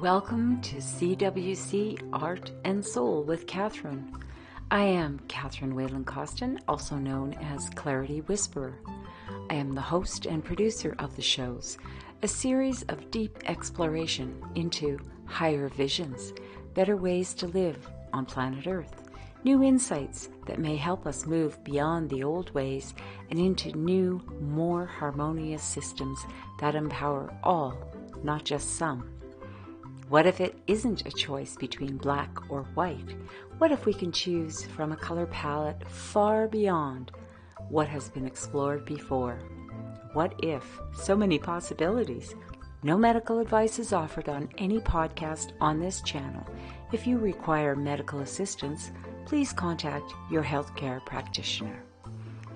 Welcome to CWC Art and Soul with Catherine. I am Catherine Whalen-Costin, also known as Clarity Whisperer. I am the host and producer of the shows, a series of deep exploration into higher visions, better ways to live on planet Earth, new insights that may help us move beyond the old ways and into new, more harmonious systems that empower all, not just some. What if it isn't a choice between black or white? What if we can choose from a color palette far beyond what has been explored before? What if? So many possibilities. No medical advice is offered on any podcast on this channel. If you require medical assistance, please contact your healthcare practitioner.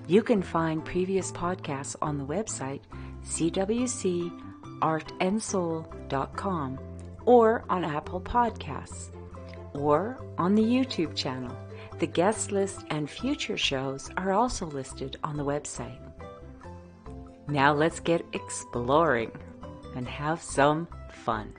You can find previous podcasts on the website cwcartandsoul.com or on Apple Podcasts, or on the YouTube channel. The guest list and future shows are also listed on the website. Now let's get exploring and have some fun.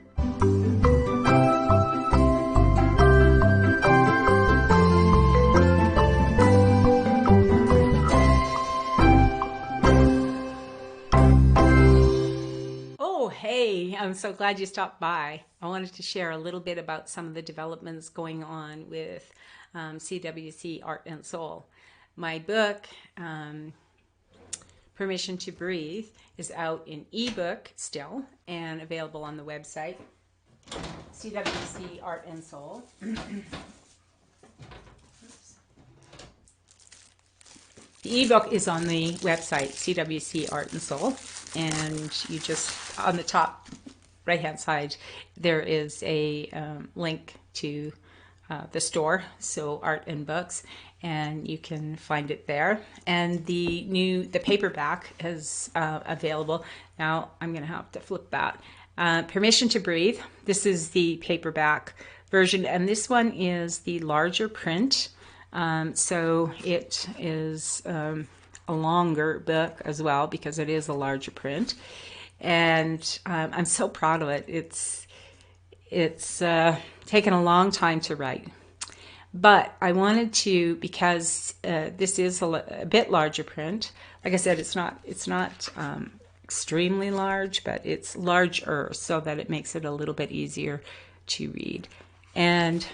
Hey, I'm so glad you stopped by. I wanted to share a little bit about some of the developments going on with CWC Art and Soul. My book, Permission to Breathe, is out in ebook still and available on the website, CWC Art and Soul. The ebook is on the website, CWC Art and Soul, and you just, on the top right-hand side, there is a link to the store, so Art and Books, and you can find it there. And the paperback is available. Now I'm going to have to flip that. Permission to Breathe. This is the paperback version, and this one is the larger print. So it is a longer book as well because it is a larger print, and I'm so proud of it. It's taken a long time to write, but I wanted to, because this is a bit larger print. Like I said, it's not extremely large, but it's larger so that it makes it a little bit easier to read. And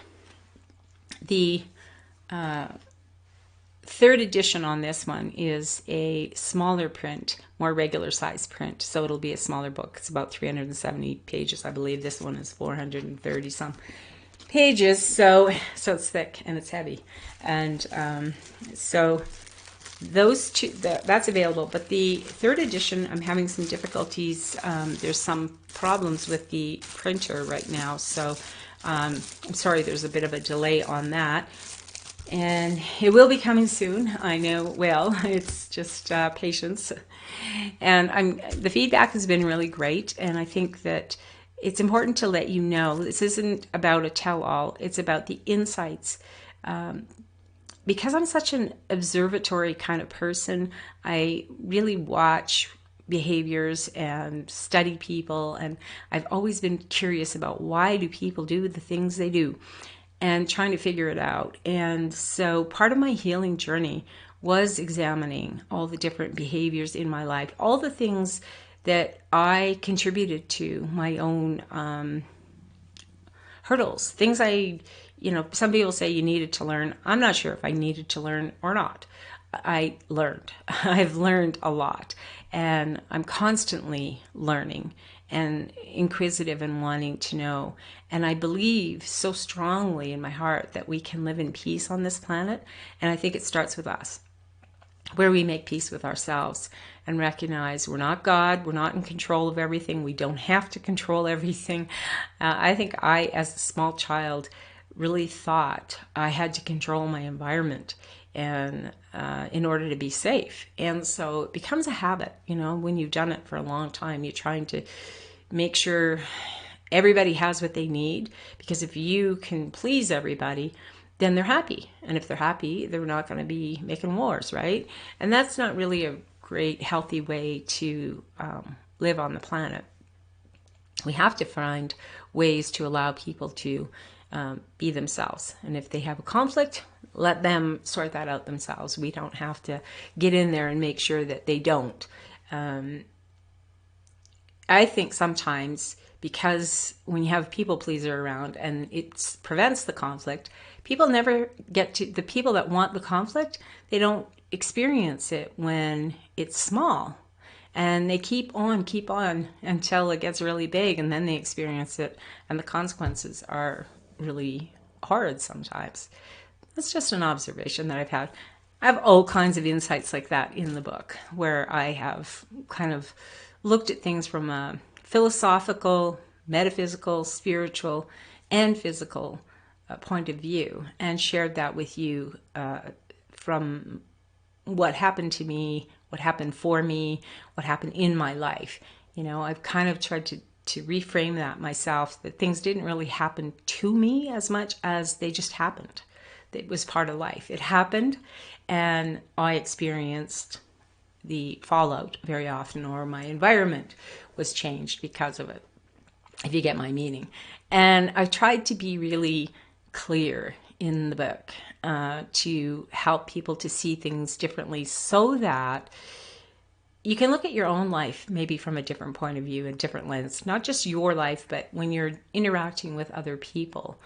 the third edition on this one is a smaller print, more regular size print, so it'll be a smaller book. It's about 370 pages, I believe. This one is 430 some pages, so it's thick and it's heavy, and so those two, that's available. But the third edition, I'm having some difficulties. There's some problems with the printer right now, so I'm sorry there's a bit of a delay on that. And it will be coming soon, I know. Well, it's just patience. And the feedback has been really great, and I think that it's important to let you know this isn't about a tell-all. It's about the insights. Because I'm such an observatory kind of person, I really watch behaviors and study people, and I've always been curious about why do people do the things they do, and trying to figure it out. And so part of my healing journey was examining all the different behaviors in my life, all the things that I contributed to my own hurdles, things some people say you needed to learn. I'm not sure if I needed to learn or not. I learned. I've learned a lot, and I'm constantly learning and inquisitive and wanting to know. And I believe so strongly in my heart that we can live in peace on this planet. And I think it starts with us, where we make peace with ourselves and recognize we're not God, we're not in control of everything, we don't have to control everything. I think I, as a small child, really thought I had to control my environment and in order to be safe. And so it becomes a habit, when you've done it for a long time. You're trying to make sure everybody has what they need, because if you can please everybody, then they're happy. And if they're happy, they're not going to be making wars, right? And that's not really a great, healthy way to live on the planet. We have to find ways to allow people to be themselves. And if they have a conflict, let them sort that out themselves. We don't have to get in there and make sure that they don't. I think sometimes, because when you have people pleaser around and it prevents the conflict, people never get to, the people that want the conflict, they don't experience it when it's small. And they keep on until it gets really big, and then they experience it, and the consequences are really hard sometimes. That's just an observation that I've had. I have all kinds of insights like that in the book, where I have kind of looked at things from a philosophical, metaphysical, spiritual, and physical point of view, and shared that with you from what happened to me, what happened for me, what happened in my life. You know, I've kind of tried to reframe that myself, that things didn't really happen to me as much as they just happened. It was part of life. It happened, and I experienced the fallout very often, or my environment was changed because of it, if you get my meaning. And I've tried to be really clear in the book to help people to see things differently, so that you can look at your own life maybe from a different point of view, a different lens, not just your life, but when you're interacting with other people,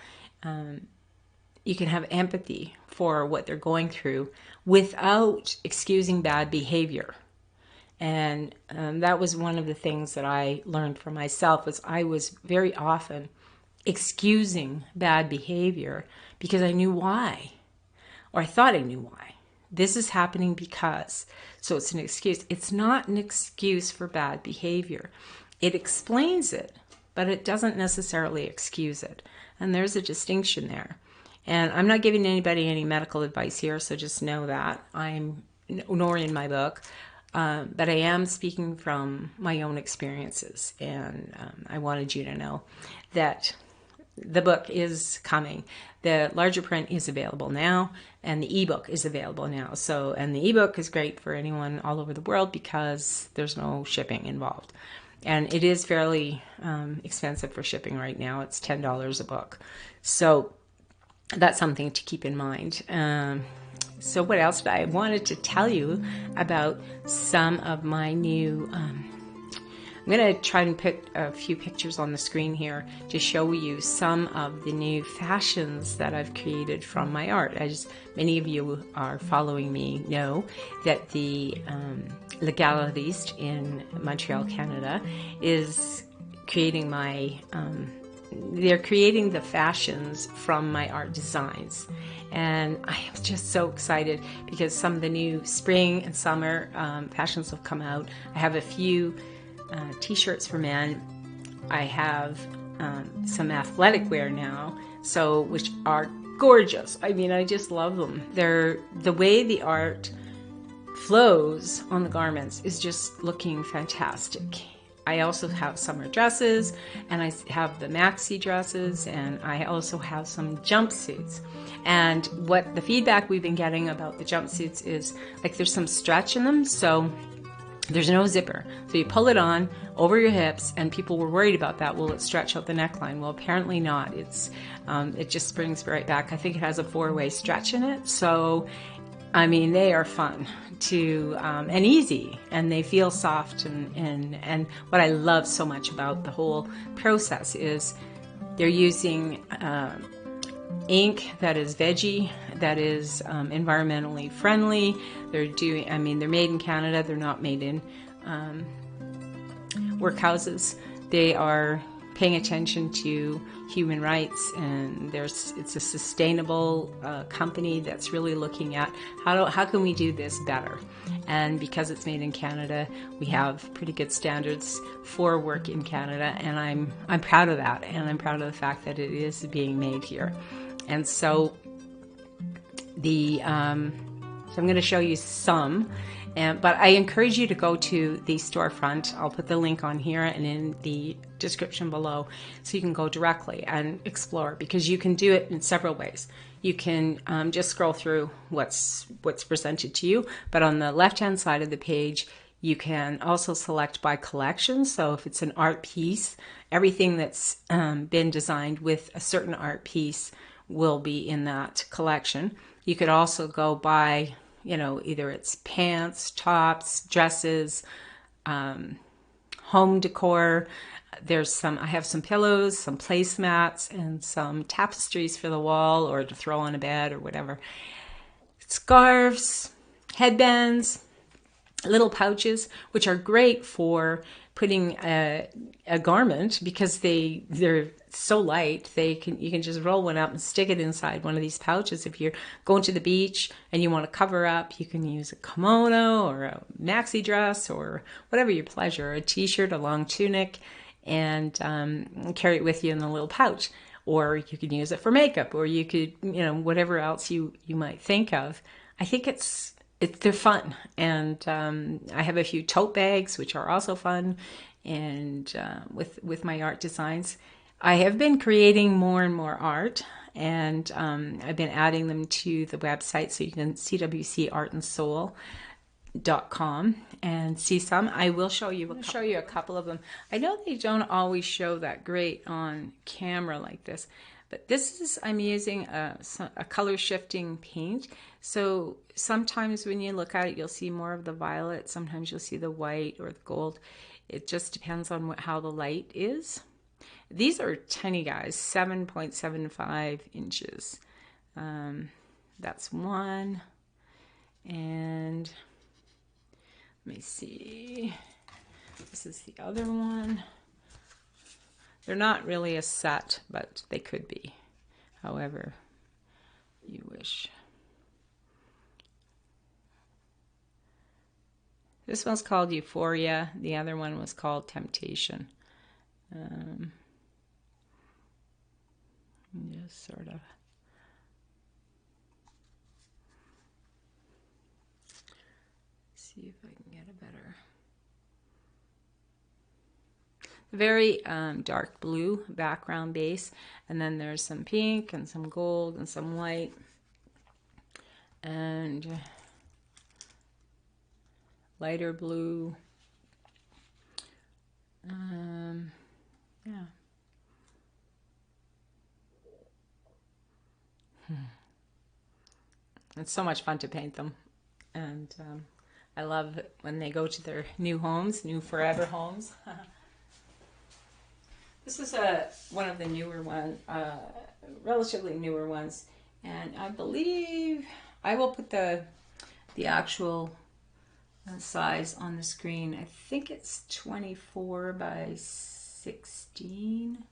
you can have empathy for what they're going through without excusing bad behavior. And that was one of the things that I learned for myself, was I was very often excusing bad behavior because I knew why, or I thought I knew why. This is happening because, so it's an excuse. It's not an excuse for bad behavior. It explains it, but it doesn't necessarily excuse it. And there's a distinction there. And I'm not giving anybody any medical advice here, so just know that. Nor in my book, but I am speaking from my own experiences. And I wanted you to know that the book is coming. The larger print is available now, and the ebook is available now. So, and the ebook is great for anyone all over the world because there's no shipping involved. And it is fairly expensive for shipping right now. It's $10 a book. So that's something to keep in mind. So what else did I wanted to tell you about some of my new... I'm going to try and put a few pictures on the screen here to show you some of the new fashions that I've created from my art. As many of you are following me know that the Le Galeriste in Montreal, Canada is creating my... they're creating the fashions from my art designs. And I am just so excited because some of the new spring and summer fashions have come out. I have a few t-shirts for men. I have some athletic wear now, so which are gorgeous. I mean, I just love them. They're the way the art flows on the garments is just looking fantastic. I also have summer dresses, and I have the maxi dresses, and I also have some jumpsuits. And what the feedback we've been getting about the jumpsuits is like there's some stretch in them, so there's no zipper. So you pull it on over your hips, and people were worried about that. Will it stretch out the neckline? Well, apparently not. It just springs right back. I think it has a 4-way stretch in it. So, I mean, they are fun to and easy, and they feel soft. And what I love so much about the whole process is they're using ink that is veggie, that is environmentally friendly. They're made in Canada. They're not made in workhouses. They are paying attention to human rights, and it's a sustainable company that's really looking at how can we do this better. And because it's made in Canada, we have pretty good standards for work in Canada, and I'm proud of that, and I'm proud of the fact that it is being made here. And so I'm going to show you some, but I encourage you to go to the storefront. I'll put the link on here and in the description below, so you can go directly and explore, because you can do it in several ways. You can just scroll through what's presented to you, but on the left-hand side of the page, You can also select by collection. So if it's an art piece, everything that's been designed with a certain art piece will be in that collection. You could also go by, you know, either it's pants, tops, dresses, home decor. I have some pillows, some placemats, and some tapestries for the wall or to throw on a bed or whatever. Scarves, headbands, little pouches, which are great for putting a garment because they're so light. You can just roll one up and stick it inside one of these pouches. If you're going to the beach and you want to cover up, you can use a kimono or a maxi dress or whatever your pleasure, a t-shirt, a long tunic, and carry it with you in a little pouch. Or you could use it for makeup, or you could, you know, whatever else you might think of. I think they're fun, and I have a few tote bags which are also fun, and with my art designs. I have been creating more and more art, and I've been adding them to the website, so you can CWCArtandsoul.com and see some. I will show you a couple of them. I know they don't always show that great on camera like this, but this is, I'm using a color shifting paint. So sometimes when you look at it, you'll see more of the violet. Sometimes you'll see the white or the gold. It just depends on how the light is. These are tiny guys, 7.75 inches. That's one. And let me see. This is the other one. They're not really a set, but they could be, however you wish. This one's called Euphoria. The other one was called Temptation. Just sort of. See if I can get a better. Very dark blue background base, and then there's some pink and some gold and some white, and lighter blue. Yeah. It's so much fun to paint them, and I love it when they go to their new homes, new forever homes. This is one of the newer ones, relatively newer ones, and I believe I will put the actual size on the screen. I think it's 24 by 16.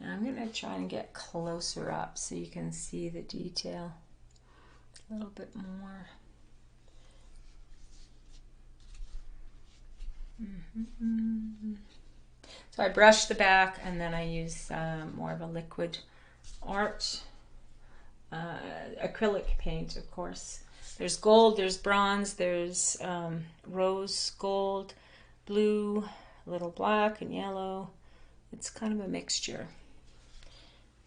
And I'm going to try and get closer up so you can see the detail a little bit more. So I brush the back, and then I use more of a liquid art, acrylic paint, of course. There's gold, there's bronze, there's rose gold, blue, a little black and yellow. It's kind of a mixture.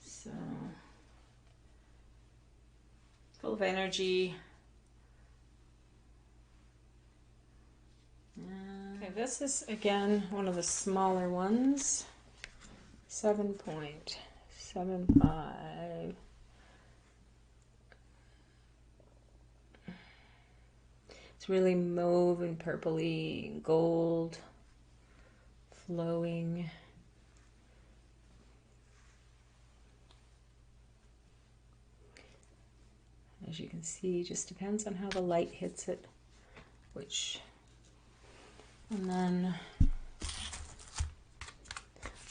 So, full of energy. Okay, this is again one of the smaller ones, 7.75. It's really mauve and purpley, gold, flowing. As you can see, just depends on how the light hits it, and then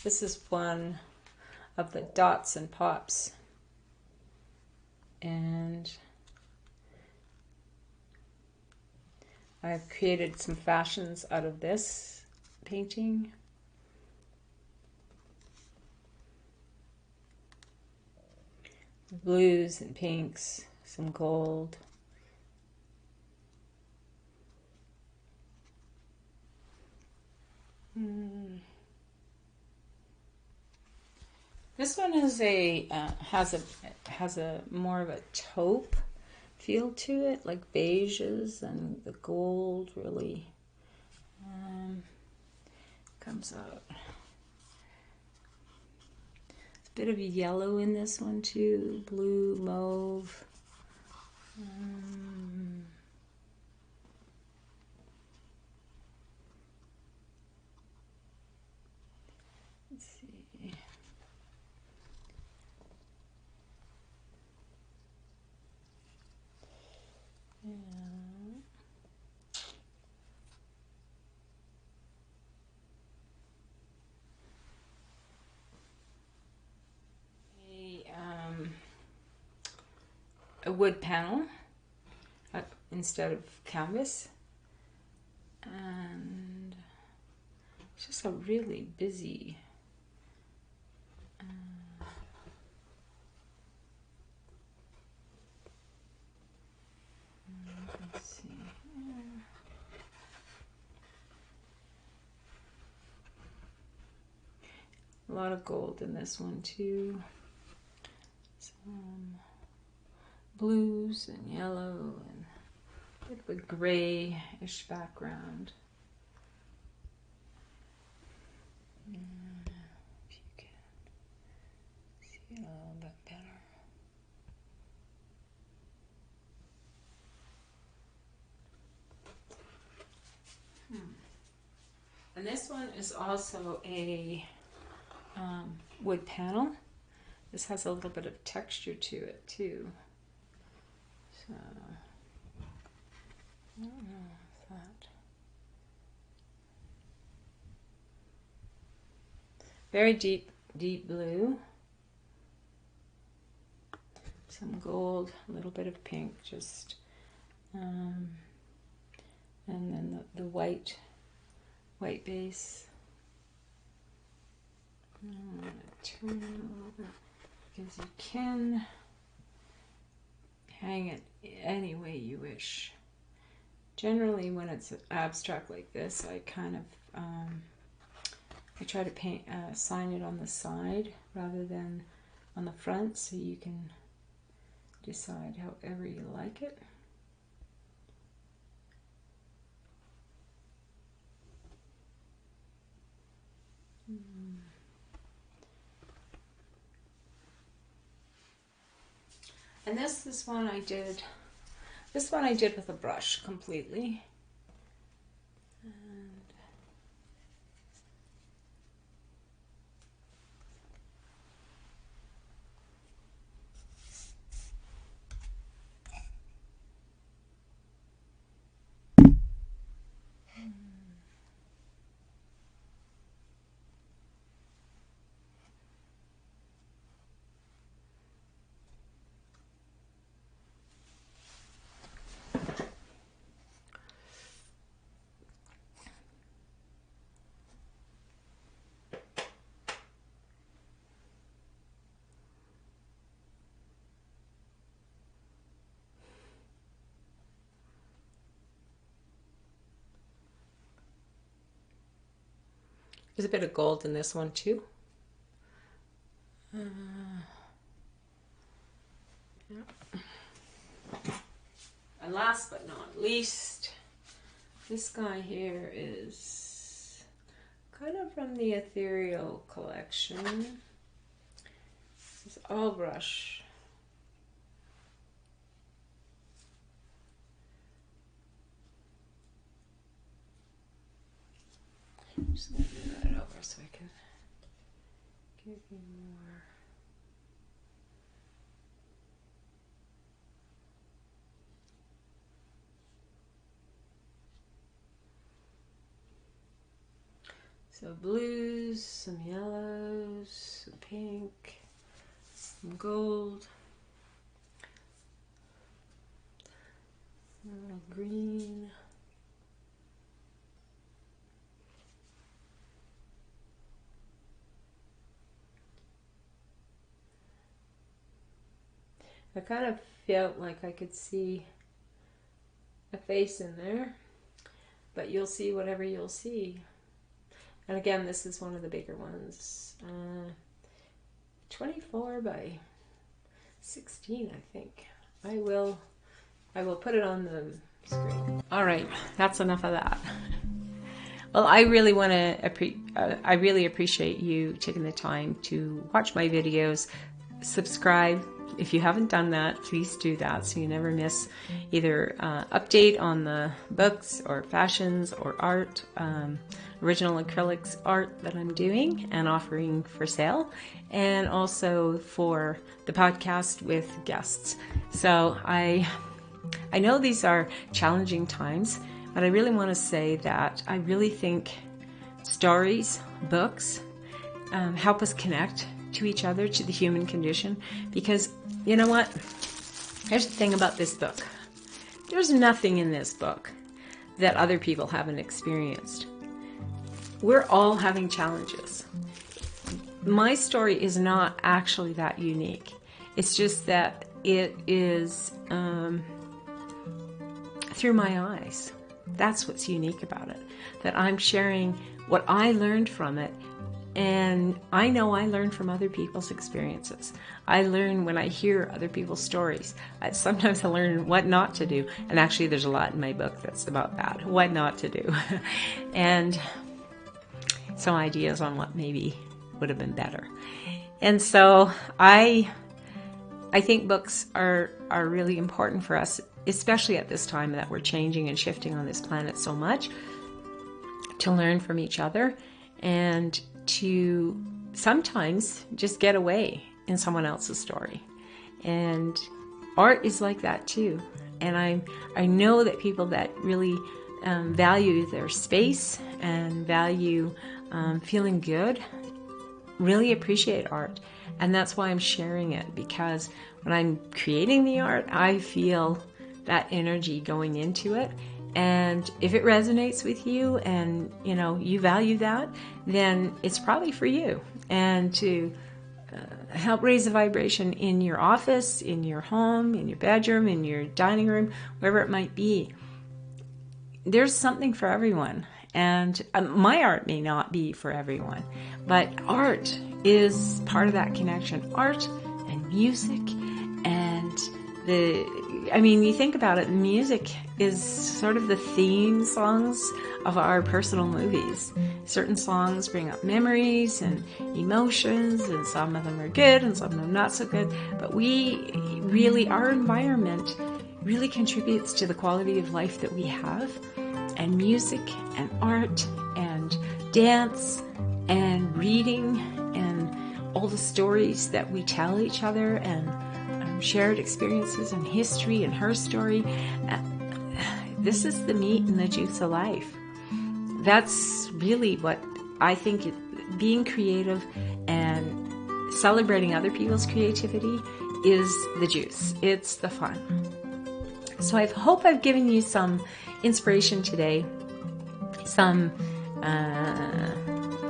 this is one of the dots and pops, and I've created some fashions out of this painting. Blues and pinks, some gold. This one is has a more of a taupe feel to it, like beiges, and the gold really comes out. There's a bit of yellow in this one too, blue, mauve. Let's see. Yeah. A wood panel instead of canvas, and it's just a really busy let's see here. A lot of gold in this one too, some blues and yellow and a bit of a grayish background. If you can see a little bit better. And this one is also a wood panel. This has a little bit of texture to it too. So, I don't know if that. Very deep blue. Some gold, a little bit of pink, just, and then the white base. I'm going to turn it a little bit because you can hang it any way you wish. Generally, when it's abstract like this, I kind of I try to paint sign it on the side rather than on the front, so you can decide however you like it. And this one I did. This one I did with a brush completely. There's a bit of gold in this one too. Yeah. And last but not least, this guy here is kind of from the Ethereal collection. This is all brush. I'm just going to do that over so I can give you more. So blues, some yellows, some pink, some gold, a little green. I kind of felt like I could see a face in there, but you'll see whatever you'll see. And again, this is one of the bigger ones. 24 by 16, I think. I will I will put it on the screen. All right, that's enough of that. Well, I really appreciate you taking the time to watch my videos. Subscribe. If you haven't done that, please do that so you never miss either update on the books or fashions or art, original acrylics art that I'm doing and offering for sale, and also for the podcast with guests. So I know these are challenging times, but I really want to say that I really think stories, books, help us connect to each other, to the human condition, because you know what? Here's the thing about this book. There's nothing in this book that other people haven't experienced. We're all having challenges. My story is not actually that unique. It's just that it is through my eyes. That's what's unique about it. That I'm sharing what I learned from it. And I know I learn from other people's experiences. I learn when I hear other people's stories. Sometimes I learn what not to do. And actually there's a lot in my book that's about that, what not to do. And some ideas on what maybe would have been better. And so I think books are really important for us, especially at this time that we're changing and shifting on this planet so much, to learn from each other and to sometimes just get away in someone else's story. And art is like that too. And I know that people that really value their space and value feeling good really appreciate art. And that's why I'm sharing it, because when I'm creating the art, I feel that energy going into it. And if it resonates with you and you value that, then it's probably for you. And to help raise the vibration in your office, in your home, in your bedroom, in your dining room, wherever it might be, there's something for everyone. And my art may not be for everyone, but art is part of that connection. Art and music and you think about it, music is sort of the theme songs of our personal movies. Certain songs bring up memories and emotions, and some of them are good and some of them not so good. But our environment really contributes to the quality of life that we have. And music and art and dance and reading and all the stories that we tell each other and shared experiences and history and her story. This is the meat and the juice of life. That's really what I think. Being creative and celebrating other people's creativity is the juice. It's the fun. So I hope I've given you some inspiration today, some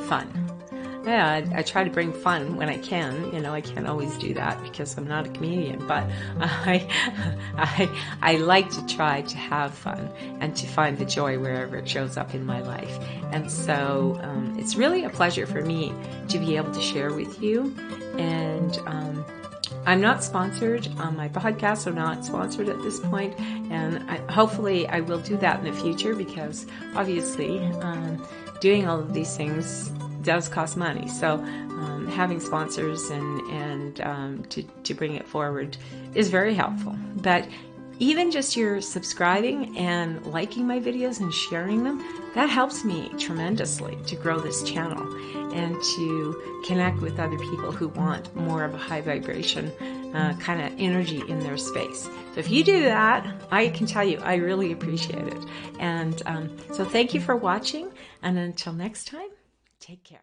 fun. Yeah, I try to bring fun when I can. I can't always do that because I'm not a comedian, but I like to try to have fun and to find the joy wherever it shows up in my life. And so it's really a pleasure for me to be able to share with you. And I'm not sponsored on my podcast. I'm not sponsored at this point, and hopefully I will do that in the future, because obviously doing all of these things does cost money. So having sponsors and to bring it forward is very helpful. But even just your subscribing and liking my videos and sharing them, that helps me tremendously to grow this channel and to connect with other people who want more of a high vibration kind of energy in their space. So if you do that, I can tell you I really appreciate it. And so thank you for watching, and until next time, take care.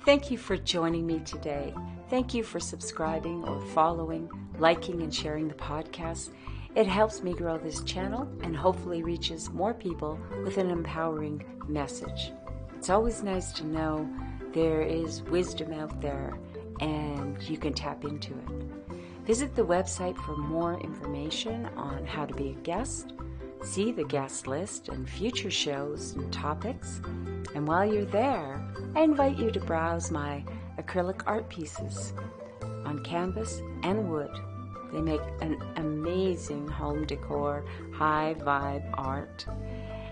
Thank you for joining me today. Thank you for subscribing or following, liking, and sharing the podcast. It helps me grow this channel and hopefully reaches more people with an empowering message. It's always nice to know there is wisdom out there and you can tap into it. Visit the website for more information on how to be a guest, See the guest list and future shows and topics. And while you're there, I invite you to browse my acrylic art pieces on canvas and wood. They make an amazing home decor, high vibe art.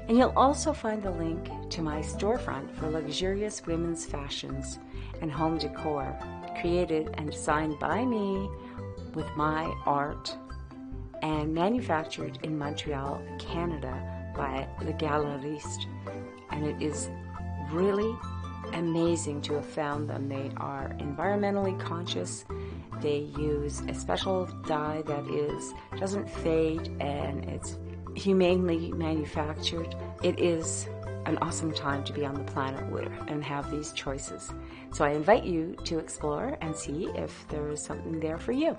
And you'll also find the link to my storefront for luxurious women's fashions and home decor, created and designed by me with my art and manufactured in Montreal, Canada by Le Galeriste. And it is really amazing to have found them. They are environmentally conscious. They use a special dye that doesn't fade, and it's humanely manufactured. It is an awesome time to be on the planet and have these choices. So I invite you to explore and see if there is something there for you.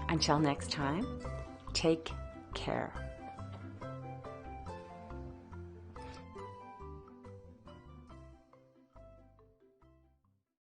Until next time, take care.